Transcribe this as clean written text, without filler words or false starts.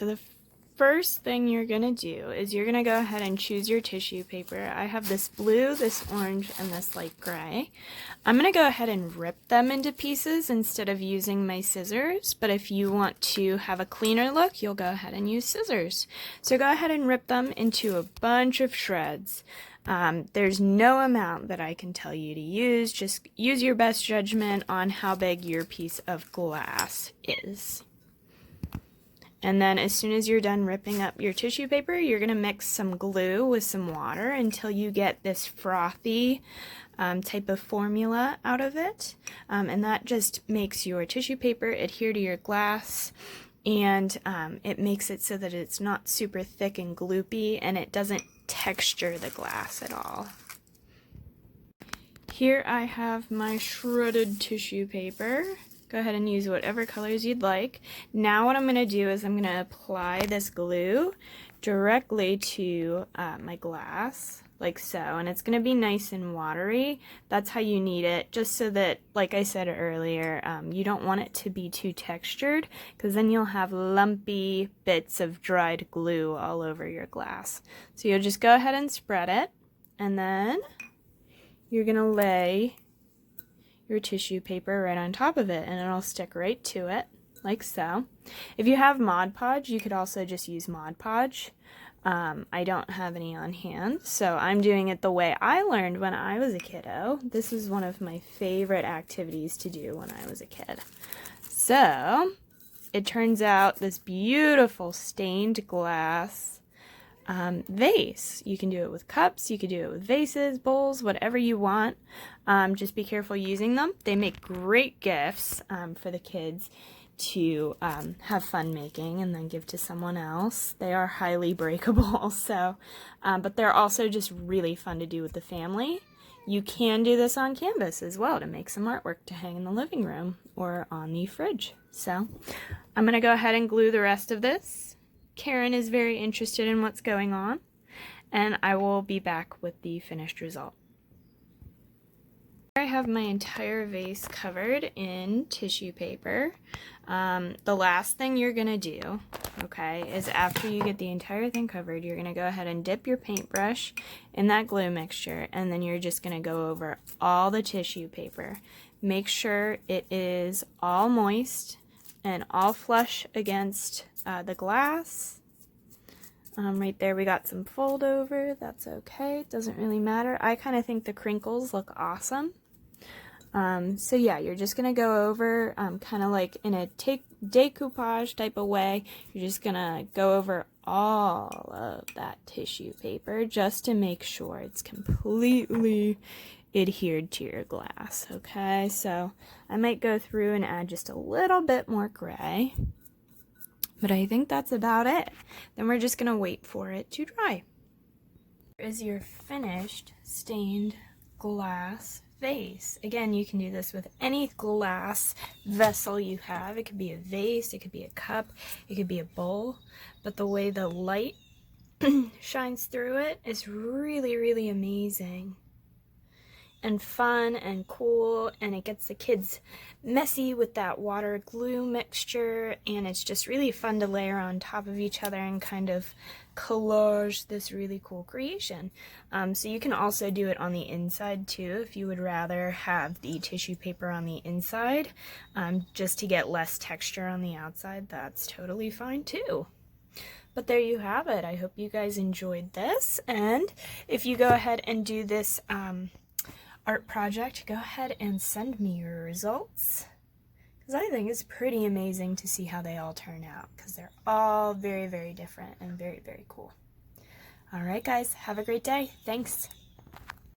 So the first thing you're gonna do is you're gonna go ahead and choose your tissue paper. I have this blue, this orange, and this light gray. I'm gonna go ahead and rip them into pieces instead of using my scissors, but if you want to have a cleaner look, you'll go ahead and use scissors. So go ahead and rip them into a bunch of shreds. There's no amount that I can tell you to use. Just use your best judgment on how big your piece of glass is. And then as soon as you're done ripping up your tissue paper, you're going to mix some glue with some water until you get this frothy type of formula out of it. And that just makes your tissue paper adhere to your glass, and it makes it so that it's not super thick and gloopy, and it doesn't texture the glass at all. Here I have my shredded tissue paper. Go ahead and use whatever colors you'd like. Now what I'm going to do is I'm going to apply this glue directly to my glass, like so, and it's going to be nice and watery. That's how you need it, just so that, like I said earlier, you don't want it to be too textured, because then you'll have lumpy bits of dried glue all over your glass. So you'll just go ahead and spread it, and then you're going to lay your tissue paper right on top of it, and it'll stick right to it, like so. If you have Mod Podge, you could also just use Mod Podge. I don't have any on hand, so I'm doing it the way I learned when I was a kiddo. This is one of my favorite activities to do when I was a kid. So, it turns out this beautiful stained glass vase. You can do it with cups, you could do it with vases, bowls, whatever you want. Just be careful using them. They make great gifts for the kids to have fun making and then give to someone else. They are highly breakable, so, but they're also just really fun to do with the family. You can do this on canvas as well to make some artwork to hang in the living room or on the fridge. So I'm going to go ahead and glue the rest of this. Karen is very interested in what's going on, and I will be back with the finished result. I have my entire vase covered in tissue paper. The last thing you're going to do, okay, is after you get the entire thing covered, you're going to go ahead and dip your paintbrush in that glue mixture, and then you're just going to go over all the tissue paper. Make sure it is all moist and all flush against the glass. Right there we got some fold over. That's okay. It doesn't really matter. I kind of think the crinkles look awesome. So yeah, you're just going to go over kind of like in a decoupage type of way. You're just going to go over all of that tissue paper just to make sure it's completely adhered to your glass. Okay, so I might go through and add just a little bit more gray. But I think that's about it. Then we're just going to wait for it to dry. Here is your finished stained glass vase. Again, you can do this with any glass vessel you have. It could be a vase, it could be a cup, it could be a bowl. But the way the light shines through it is really, really amazing and fun and cool, and it gets the kids messy with that water glue mixture, and it's just really fun to layer on top of each other and kind of collage this really cool creation. So you can also do it on the inside too if you would rather have the tissue paper on the inside just to get less texture on the outside. That's totally fine too. But there you have it. I hope you guys enjoyed this, and if you go ahead and do this art project, go ahead and send me your results, because I think it's pretty amazing to see how they all turn out, because they're all very, very different and very, very cool. Alright guys, have a great day. Thanks.